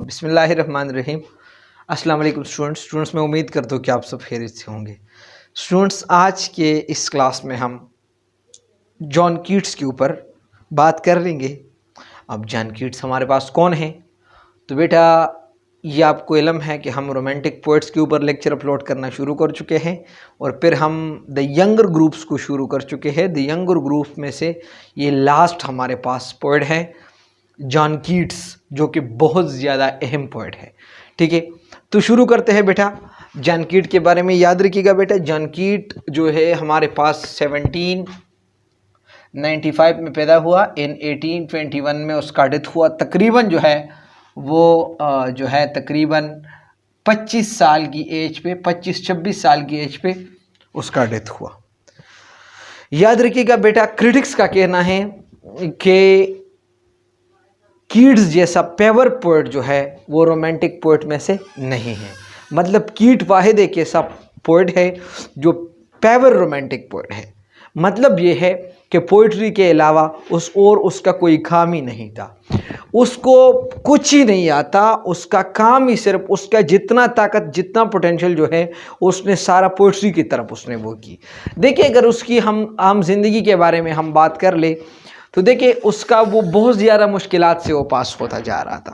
बिस्मिल्लाहिर्रहमानिर्रहीम। अस्सलाम वालेकुम स्टूडेंट्स, मैं उम्मीद करता हूँ कि आप सब खैरियत से होंगे। स्टूडेंट्स, आज के इस क्लास में हम जॉन कीट्स के ऊपर बात कर लेंगे। अब जॉन कीट्स हमारे पास कौन है? तो बेटा, ये आपको इल्म है कि हम रोमांटिक पोइट्स के ऊपर लेक्चर अपलोड करना शुरू कर चुके हैं और फिर हम द यंगर ग्रुप्स को शुरू कर चुके हैं। द यंगर ग्रुप में से ये लास्ट हमारे पास पोइट है जॉन कीट्स, जो कि बहुत ज़्यादा अहम पोइट है। ठीक है, तो शुरू करते हैं बेटा। जॉन कीट के बारे में याद रखिएगा बेटा, जॉन कीट जो है हमारे पास 1795 में पैदा हुआ। इन 1821 में उसका डेथ हुआ। तकरीबन जो है वो जो है तकरीबन 25 साल की एज पे, 25-26 साल की एज पे उसका डेथ हुआ। याद रखिएगा बेटा, क्रिटिक्स का कहना है कि कीट्स जैसा पेवर पोइट जो है वो रोमांटिक पोइट में से नहीं है। मतलब कीट वाहिद एक ऐसा पोइट है जो पेवर रोमांटिक पोइट है। मतलब ये है कि पोइट्री के अलावा उसका कोई काम ही नहीं था, उसको कुछ ही नहीं आता। उसका काम ही सिर्फ, उसका जितना ताकत, जितना पोटेंशियल जो है उसने सारा पोइट्री की तरफ उसने वो की। देखिए, अगर उसकी हम आम जिंदगी के बारे में हम बात कर ले तो देखिए, उसका वो बहुत ज़्यादा मुश्किलात से वो पास होता जा रहा था।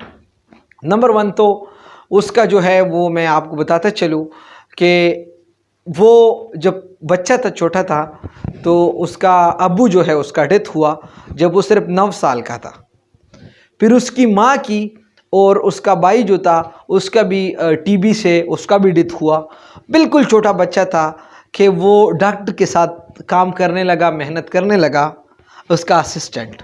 नंबर 1 तो उसका जो है वो मैं आपको बताता चलूँ कि वो जब बच्चा था, छोटा था, तो उसका अब्बू जो है उसका डेथ हुआ जब वो सिर्फ 9 साल का था। फिर उसकी माँ की और उसका भाई जो था उसका भी टीबी से उसका भी डेथ हुआ। बिल्कुल छोटा बच्चा था कि वो डॉक्टर के साथ काम करने लगा, मेहनत करने लगा, उसका असिस्टेंट।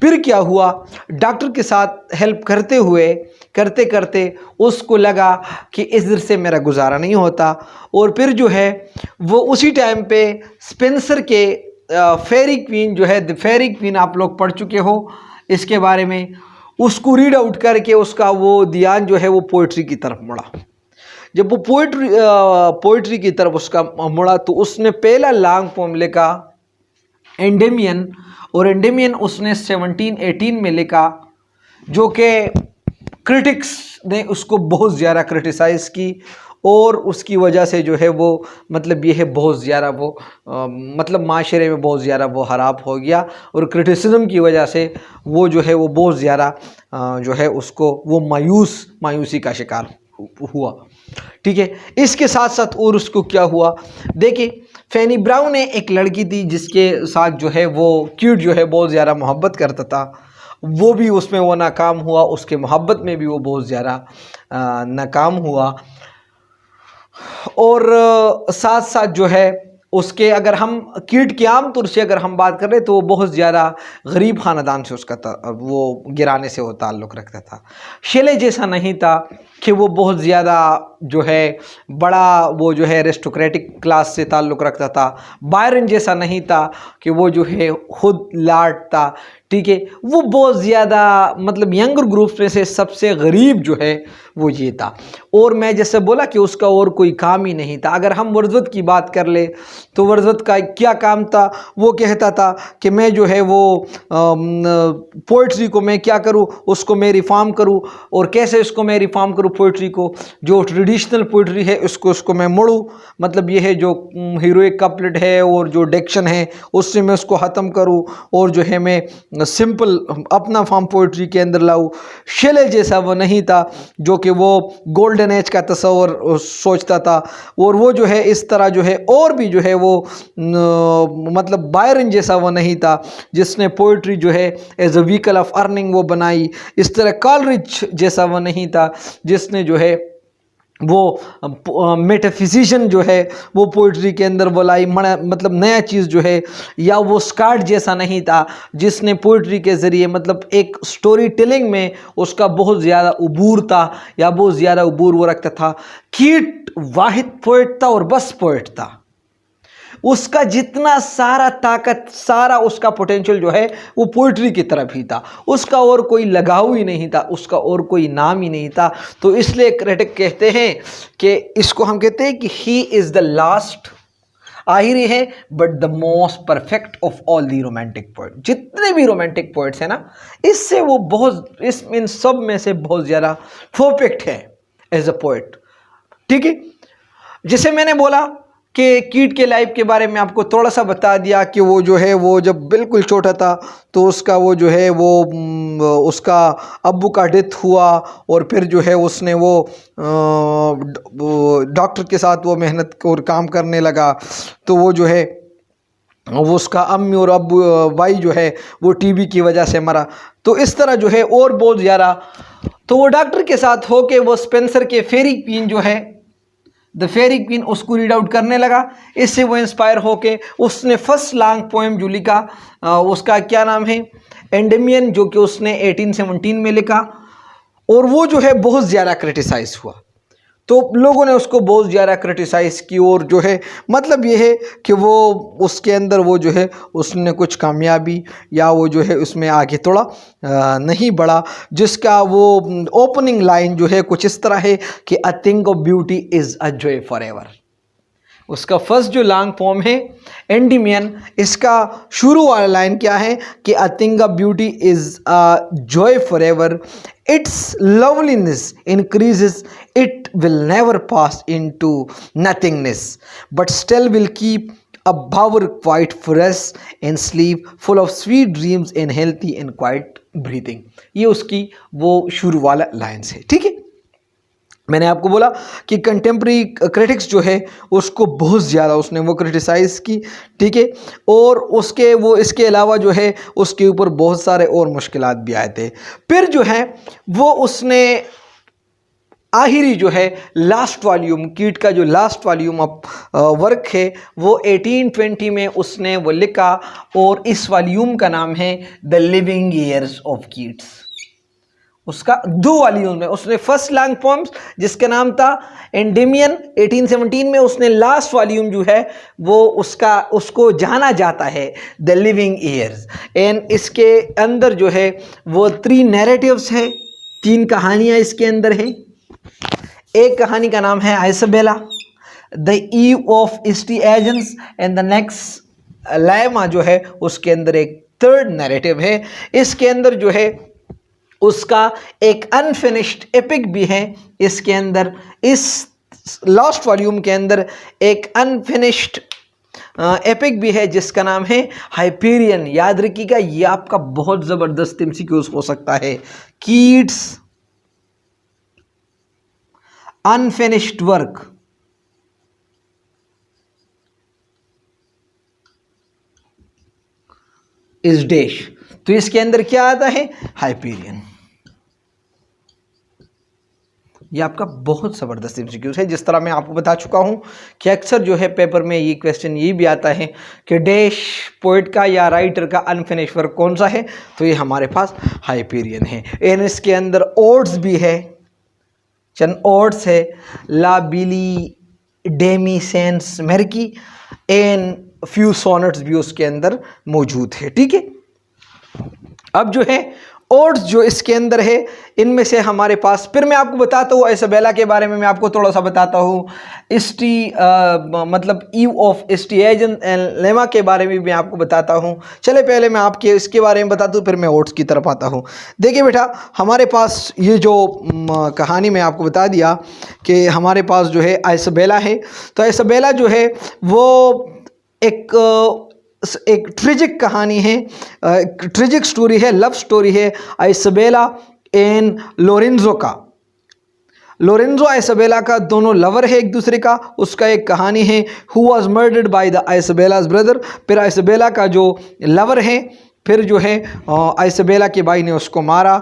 फिर क्या हुआ, डॉक्टर के साथ हेल्प करते हुए करते करते उसको लगा कि इधर से मेरा गुजारा नहीं होता। और फिर जो है वो उसी टाइम पे स्पेंसर के फेरी क्वीन जो है, द फेरी क्वीन, आप लोग पढ़ चुके हो इसके बारे में, उसको रीड आउट करके उसका वो ध्यान जो है वो पोइट्री की तरफ मुड़ा। जब वो पोइट्री की तरफ उसका मुड़ा तो उसने पहला लॉन्ग पोम लिखा, एंडेमियन। और एंडेमियन उसने 1718 में लिखा, जो कि क्रिटिक्स ने उसको बहुत ज़्यादा क्रिटिसाइज़ की और उसकी वजह से जो है वो मतलब ये है बहुत ज़्यादा वो मतलब माशरे में बहुत ज़्यादा वो ख़राब हो गया और क्रिटिसिज्म की वजह से वो जो है वो बहुत ज़्यादा जो है उसको वो मायूसी का शिकार हुआ। ठीक है, इसके साथ साथ और उसको क्या हुआ, देखिए, फैनी ब्राउन ने एक लड़की थी जिसके साथ जो है वो कीट जो है बहुत ज़्यादा मोहब्बत करता था। वो भी उसमें वो नाकाम हुआ, उसके मोहब्बत में भी वो बहुत ज़्यादा नाकाम हुआ। और साथ साथ जो है उसके, अगर हम कीट की आम तौर से अगर हम बात करें तो वो बहुत ज़्यादा गरीब ख़ानदान से उसका वो गिराने से वो ताल्लुक़ रखता था। शेले जैसा नहीं था कि वो बहुत ज़्यादा जो है बड़ा वो जो है एरिस्टोक्रेटिक क्लास से ताल्लुक़ रखता था। बायरन जैसा नहीं था कि वो जो है खुद लाट था। ठीक है, वो बहुत ज़्यादा मतलब यंगर ग्रुप्स में से सबसे गरीब जो है वो ये था। और मैं जैसे बोला कि उसका और कोई काम ही नहीं था। अगर हम वर्dsworth की बात कर ले तो वर्dsworth का क्या काम था, वो कहता था कि मैं जो है वो पोइट्री को मैं क्या करूँ, उसको मैं रिफॉर्म करूँ। और कैसे उसको मैं रिफॉर्म करूँ, पोइट्री को जो ट्रेडिशनल पोइट्री है उसको मैं मोड़ूँ। मतलब ये है जो हीरोइक कपलेट है और जो डिक्शन है उससे मैं उसको ख़त्म करूँ और जो है मैं सिंपल अपना फॉर्म पोइट्री के अंदर लाऊं। शेले जैसा वो नहीं था जो कि वो गोल्डन एज का तस्वर सोचता था। और वो जो है इस तरह जो है और भी जो है वो मतलब बायरन जैसा वो नहीं था जिसने पोइट्री जो है as a vehicle of earning वो बनाई। इस तरह कॉलरिज जैसा वो नहीं था जिसने जो है वो मेटाफिजिशियन जो है वो पोइट्री के अंदर वो लाई, मतलब नया चीज़ जो है। या वो स्कॉट जैसा नहीं था जिसने पोइट्री के ज़रिए मतलब एक स्टोरी टेलिंग में उसका बहुत ज़्यादा उबूर था या बहुत ज़्यादा उबूर वो रखता था। कीट वाहिद पोइट था और बस पोइट था। उसका जितना सारा ताकत, सारा उसका पोटेंशियल जो है वो पोइट्री की तरफ ही था। उसका और कोई लगाव ही नहीं था, उसका और कोई नाम ही नहीं था। तो इसलिए क्रिटिक कहते हैं कि इसको हम कहते हैं कि ही इज़ द लास्ट आहिरी है but the most perfect of all the romantic poet. जितने भी रोमांटिक पोएट्स हैं ना, इससे वो बहुत इन सब में से बहुत ज़्यादा परफेक्ट है एज अ पोएट। ठीक है, जैसे मैंने बोला कि कीट के लाइफ के बारे में आपको थोड़ा सा बता दिया कि वो जो है वो जब बिल्कुल छोटा था तो उसका वो जो है वो उसका अब्बू का डेथ हुआ और फिर जो है उसने वो डॉक्टर के साथ वो मेहनत और काम करने लगा, तो वो जो है वो उसका अम्मी और अब्बू भाई जो है वो टीबी की वजह से मरा। तो इस तरह जो है और बहुत ज़्यादा, तो वो डॉक्टर के साथ होके वो स्पेंसर के फेरी क्वीन जो है द फेरी क्वीन उसको रीड आउट करने लगा। इससे वो इंस्पायर होके उसने फर्स्ट लॉन्ग पोएम जो लिखा उसका क्या नाम है, एंडेमियन, जो कि उसने 1817 में लिखा, और वो जो है बहुत ज़्यादा क्रिटिसाइज हुआ। तो लोगों ने उसको बहुत ज़्यादा क्रिटिसाइज़ की और जो है मतलब ये है कि वो उसके अंदर वो जो है उसने कुछ कामयाबी या वो जो है उसमें आगे थोड़ा नहीं बढ़ा, जिसका वो ओपनिंग लाइन जो है कुछ इस तरह है कि a thing of beauty is a joy for ever. उसका फर्स्ट जो लॉन्ग पोम है एंडीमियन, इसका शुरू वाला लाइन क्या है कि a thing of beauty is a joy for ever, its loveliness increases, it will never pass into nothingness, but still will keep a bower quiet for us in sleep, full of sweet dreams and healthy and quiet breathing। ये उसकी वो शुरू वाला lines है। ठीक है, मैंने आपको बोला कि कंटेम्प्रेरी क्रिटिक्स जो है उसको बहुत ज़्यादा उसने वो क्रिटिसाइज़ की। ठीक है, और उसके वो इसके अलावा जो है उसके ऊपर बहुत सारे और मुश्किलात भी आए थे। फिर जो है वो उसने आखिरी जो है लास्ट वॉल्यूम, कीट का जो लास्ट वॉल्यूम ऑफ वर्क है वो 1820 में उसने वो लिखा, और इस वॉल्यूम का नाम है the living years of Keats. उसका 2 वॉल्यूम में उसने फर्स्ट लॉन्ग पोम्स जिसका नाम था एंडेमियन 1817 में, उसने लास्ट वॉल्यूम जो है वो उसको जाना जाता है द लिविंग ईयर्स। एंड इसके अंदर जो है वो 3 नैरेटिव्स है, 3 कहानियां इसके अंदर है। एक कहानी का नाम है Isabella the eve of Saint Agnes, and the next Lamia जो है उसके अंदर एक 3rd नैरेटिव है। इसके अंदर जो है उसका एक अनफिनिश्ड एपिक भी है। इसके अंदर इस लास्ट वॉल्यूम के अंदर एक अनफिनिश्ड एपिक भी है जिसका नाम है हाइपेरियन। याद रखिएगा, ये आपका बहुत ज़बरदस्त एमसीक्यूज हो सकता है। Keats unfinished work is dash, तो इसके अंदर क्या आता है, हाइपेरियन। ये आपका बहुत ज़बरदस्त एमसीक्यूज है। जिस तरह मैं आपको बता चुका हूँ कि अक्सर जो है पेपर में ये क्वेश्चन ये भी आता है कि डैश पोइट का या राइटर का अनफिनिश वर्क कौन सा है, तो ये हमारे पास हाइपेरियन है। एंड इसके अंदर ओड्स भी है, चंद ओड्स है, la belle dame sans merci and few sonnets भी उसके अंदर मौजूद है। ठीक है, अब जो है ओड्स जो इसके अंदर है इनमें से हमारे पास, फिर मैं आपको बताता हूँ आइसबेला के बारे में, मैं आपको थोड़ा सा बताता हूँ मतलब ewe of Saint Agnes and lemma के बारे में भी मैं आपको बताता हूँ। चले पहले मैं आपके इसके बारे में बताता हूँ, फिर मैं ओड्स की तरफ आता हूँ। देखिए बेटा, हमारे पास ये जो कहानी मैं आपको बता दिया कि हमारे पास जो है आइसबेला है, तो आइसबेला जो है वो एक ट्रेजिक कहानी है, ट्रेजिक स्टोरी है, लव स्टोरी है आइसबेला एंड लोरेंजो का। लोरेंजो आइसबेला का दोनों लवर है एक दूसरे का। उसका एक कहानी है who was murdered by the Isabella's brother. फिर आइसबेला का जो लवर है, फिर जो है आइसबेला के भाई ने उसको मारा।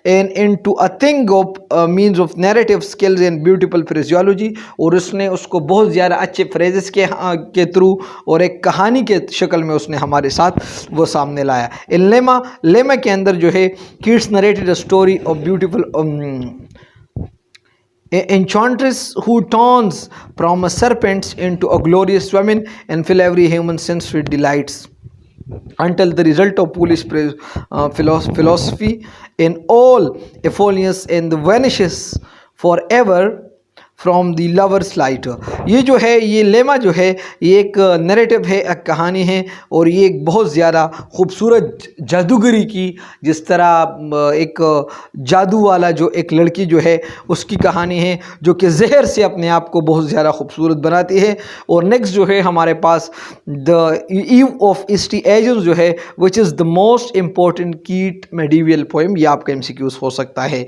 And into a thing of means of narrative skills and beautiful phraseology, और उसने उसको बहुत ज़्यादा अच्छे फ्रेजेस के थ्रू और एक कहानी के शक्ल में उसने हमारे साथ वो सामने लाया। इन लेमा के अंदर जो है kids narrated a story of beautiful enchantress who turns from a serpent into a glorious woman and fill every human sense with delights until the result of foolish philosophy in all Apollonius and vanishes forever from the lovers light. ये जो है, ये lemma जो है, ये एक narrative है, एक कहानी है, और ये एक बहुत ज़्यादा खूबसूरत जादूगरी की, जिस तरह एक जादू वाला जो एक लड़की जो है उसकी कहानी है, जो कि जहर से अपने आप को बहुत ज़्यादा खूबसूरत बनाती है। और नेक्स्ट जो है हमारे पास the eve of Saint Agnes जो है, which is the most important Keats medieval poem. ये आपका MCQs हो सकता है।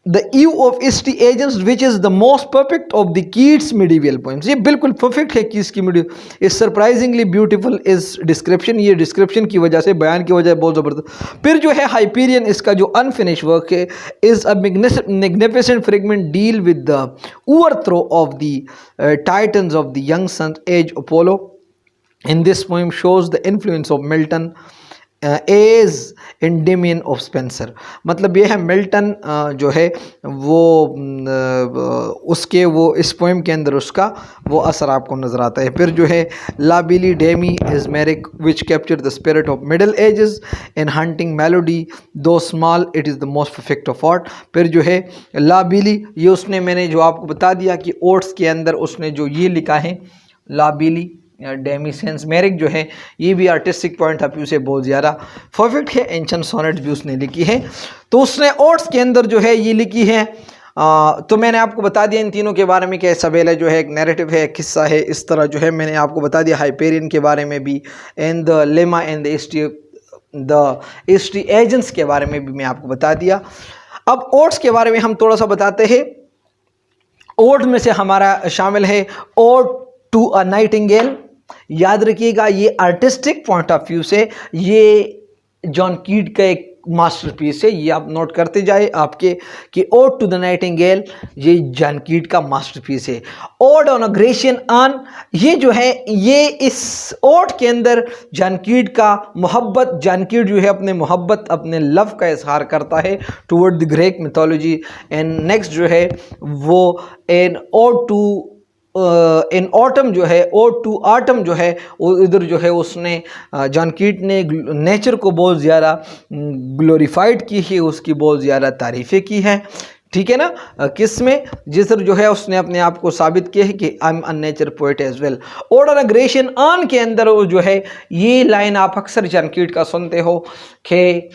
The eve of Saint Agnes which is the most perfect of the Keats medieval poems. ये बिल्कुल परफेक्ट है कीट्स की medieval. Is surprisingly beautiful is description. ये डिस्क्रिप्शन की वजह से, बयान की वजह बहुत ज़बरदस्त। फिर जो है हाइपीरियन, इसका जो अनफिनिश वर्क है, is a magnificent fragment deal with the overthrow of the titans of the young sun as Apollo. In this poem shows the influence of Milton as Endymion of Spenser. मतलब ये है Milton जो है वो उसके वो इस पोएम के अंदर उसका वो असर आपको नज़र आता है। फिर जो है la belle dame is merci which capture the spirit of middle ages in haunting melody though small it is the most perfect of art. फिर जो है लाबिली, ये उसने, मैंने जो आपको बता दिया कि ओट्स के अंदर उसने जो ये लिखा है लाबिली डेमी सेंस मेरिक जो है, ये भी आर्टिस्टिक पॉइंट ऑफ व्यू से बहुत ज़्यादा परफेक्ट है। एंशिएंट सोनेट्स भी उसने लिखी है। तो उसने ओट्स के अंदर जो है ये लिखी है। तो मैंने आपको बता दिया इन तीनों के बारे में कि सबेला जो है एक नैरेटिव है, एक किस्सा है। इस तरह जो है मैंने आपको बता दिया हाइपेरियन के बारे में भी, and the Lamia and the Saint Agnes के बारे में भी मैं आपको बता दिया। अब ओट्स के बारे में हम थोड़ा सा बताते हैं। ओट में से हमारा शामिल है ओट टू अ नाइटिंगेल। याद रखिएगा, ये आर्टिस्टिक पॉइंट ऑफ व्यू से ये जॉन कीट का एक मास्टरपीस है। ये आप नोट करते जाए आपके कि ओड टू द नाइटिंगेल ये जॉन कीट का मास्टरपीस है। Odd on a Grecian earn, ये जो है ये इस ओड के अंदर जॉन कीट का मोहब्बत, जॉन कीट जो है अपने मोहब्बत, अपने लव का इजहार करता है toward the Greek mythology. And next जो है वो an ode to in autumn जो है, ओड टू ऑटम जो है, वो इधर जो है उसने जॉन कीट ने नेचर को बहुत ज़्यादा ग्लोरीफाइड की है, उसकी बहुत ज़्यादा तारीफ़ें की हैं। ठीक है ना, किस में, जिसर जो है उसने अपने आप को साबित किया है कि I am a nature poet as well. Ode on a Grecian urn के अंदर वो जो है ये लाइन आप अक्सर जॉन कीट का सुनते हो कि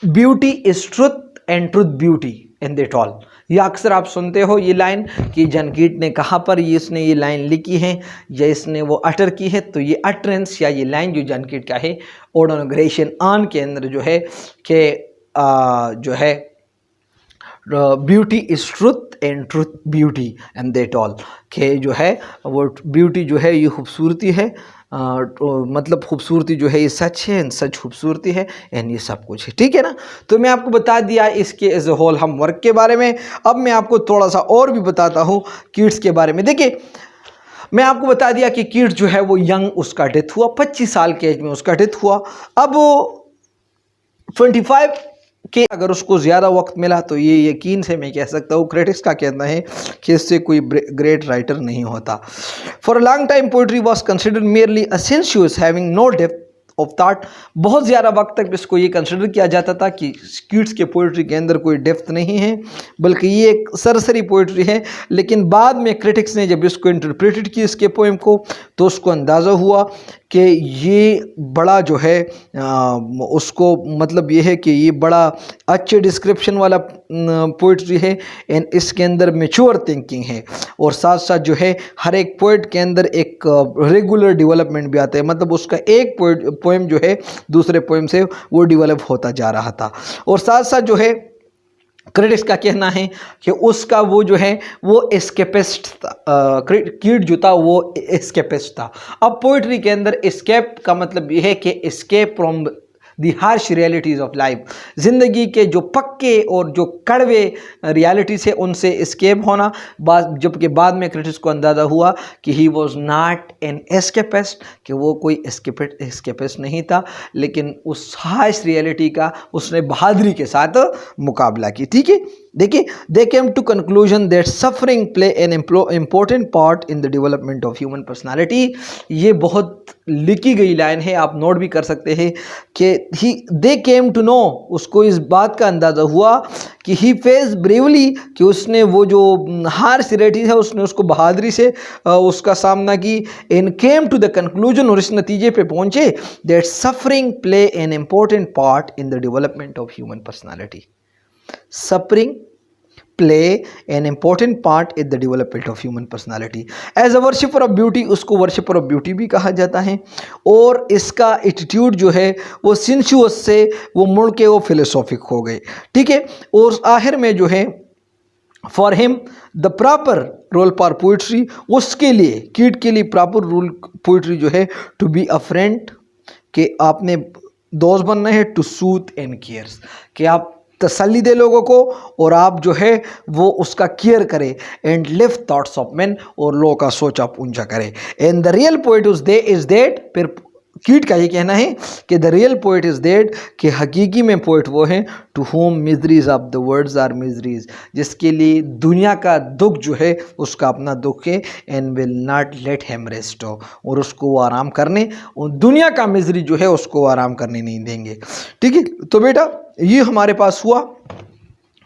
beauty is truth and truth beauty in that all. ये अक्सर आप सुनते हो ये लाइन कि जॉन कीट ने कहाँ पर ये इसने ये लाइन लिखी है या इसने वो अटर की है। तो ये अटरेंस या ये लाइन जो जॉन कीट का है odd on a Grecian urn के अंदर जो है कि जो है beauty is truth and truth beauty and that all, के जो है वो ब्यूटी जो है ये खूबसूरती है, मतलब खूबसूरती जो है ये सच है, एंड सच खूबसूरती है, एंड ये सब कुछ है। ठीक है ना, तो मैं आपको बता दिया इसके एज ए होल हम वर्क के बारे में। अब मैं आपको थोड़ा सा और भी बताता हूँ कीट्स के बारे में। देखिए, मैं आपको बता दिया कि कीट्स जो है वो यंग, उसका डेथ हुआ 25 साल के एज में उसका डेथ हुआ। अब 25 के अगर उसको ज़्यादा वक्त मिला तो ये यकीन से मैं कह सकता हूँ, क्रिटिक्स का कहना है कि इससे कोई ग्रेट राइटर नहीं होता। For a long time poetry was considered merely a sensuous having no depth of thought. बहुत ज़्यादा वक्त तक इसको ये कंसिडर किया जाता था कि कीट्स के पोइट्री के अंदर कोई डेप्थ नहीं है, बल्कि ये एक सरसरी पोइट्री है। लेकिन बाद में क्रिटिक्स ने जब इसको इंटरप्रेटेड की इसके पोएम को, तो उसको अंदाज़ा हुआ कि ये बड़ा जो है उसको मतलब ये है कि ये बड़ा अच्छे डिस्क्रिप्शन वाला पोइट्री है, एंड इसके अंदर मैच्योर थिंकिंग है, और साथ साथ जो है हर एक पोइट के अंदर एक रेगुलर डेवलपमेंट भी आता है। मतलब उसका एक पोएम जो है दूसरे पोएम से वो डेवलप होता जा रहा था। और साथ साथ जो है क्रिटिक्स का कहना है कि उसका वो जो है वो एस्केपिस्ट था, कीट जो था वो एस्केपिस्ट था। अब पोइट्री के अंदर एस्केप का मतलब ये है कि escape from the harsh realities of life, ज़िंदगी के जो पक्के और जो कड़वे रियलिटीज़ है उनसे एस्केप होना। जबकि बाद में क्रिटिक्स को अंदाज़ा हुआ कि he was not an escapist, कि वो कोई एस्केपिस्ट नहीं था, लेकिन उस हार्श रियलिटी का उसने बहादुरी के साथ मुकाबला की। ठीक है, देखिए, they came to conclusion that suffering play an important part in the development of human personality. ये बहुत लिखी गई लाइन है, आप नोट भी कर सकते हैं कि दे केम टू नो, उसको इस बात का अंदाज़ा हुआ कि ही फेस ब्रेवली, कि उसने वो जो हार्सिलिटी है उसने उसको बहादुरी से उसका सामना की। And came to the conclusion, और इस नतीजे पे पहुंचे that suffering play an important part in the development of human personality. Suffering play an important part in the development of human personality. As a worshipper of beauty, उसको worshipper of beauty भी कहा जाता है। और इसका attitude जो है वो सिंशुअस से वो मुड़ के वो फिलोसॉफिक हो गए, ठीक है। और आखिर में जो है for him the proper role for poetry, उसके लिए कीट के लिए प्रॉपर रोल पोइट्री जो है टू बी अ फ्रेंड, कि आपने दोस्त बनना है, टू सूथ एंड केयर्स, कि आप तसल्ली दे लोगों को और आप जो है वो उसका केयर करें। And live thoughts of man, और लोगों का सोच आप ऊंचा करें। And the real poet is that, फिर कीट का ये कहना है कि the real poet is that, कि हकीकी में पोइट वो है to whom miseries of the words are miseries, जिसके लिए दुनिया का दुख जो है उसका अपना दुख है। And will not let him rest, और उसको वो आराम करने, और दुनिया का मिजरी जो है उसको आराम करने नहीं देंगे, ठीक है। तो बेटा ये हमारे पास हुआ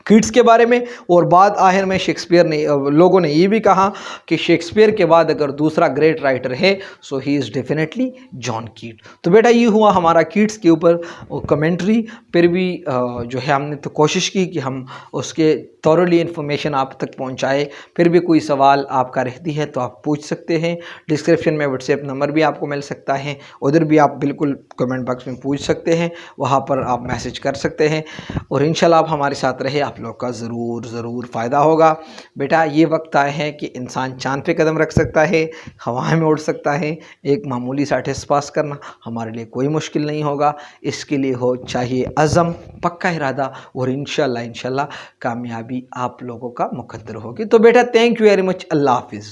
कीट्स के बारे में। और बाद आखिर में शेक्सपियर ने, लोगों ने ये भी कहा कि शेक्सपियर के बाद अगर दूसरा ग्रेट राइटर है सो ही इज़ डेफिनेटली जॉन कीट। तो बेटा ये हुआ हमारा कीट्स के ऊपर कमेंट्री। फिर भी जो है हमने तो कोशिश की कि हम उसके थॉरली इन्फॉर्मेशन आप तक पहुंचाए। फिर भी कोई सवाल आपका रहती है तो आप पूछ सकते हैं। डिस्क्रिप्शन में व्हाट्सएप नंबर भी आपको मिल सकता है, उधर भी आप बिल्कुल कमेंट बॉक्स में पूछ सकते हैं, वहाँ पर आप मैसेज कर सकते हैं। और इंशाल्लाह आप हमारे साथ रहे, आप लोग का ज़रूर फ़ायदा होगा। बेटा ये वक्त आए हैं कि इंसान चाँद पे कदम रख सकता है, हवाएं में उड़ सकता है। एक मामूली सा टेस्ट पास करना हमारे लिए कोई मुश्किल नहीं होगा। इसके लिए हो चाहिए अज़म, पक्का इरादा, और इंशाल्लाह कामयाबी आप लोगों का मुकद्दर होगी। तो बेटा थैंक यू वेरी मच, अल्लाह हाफिज़।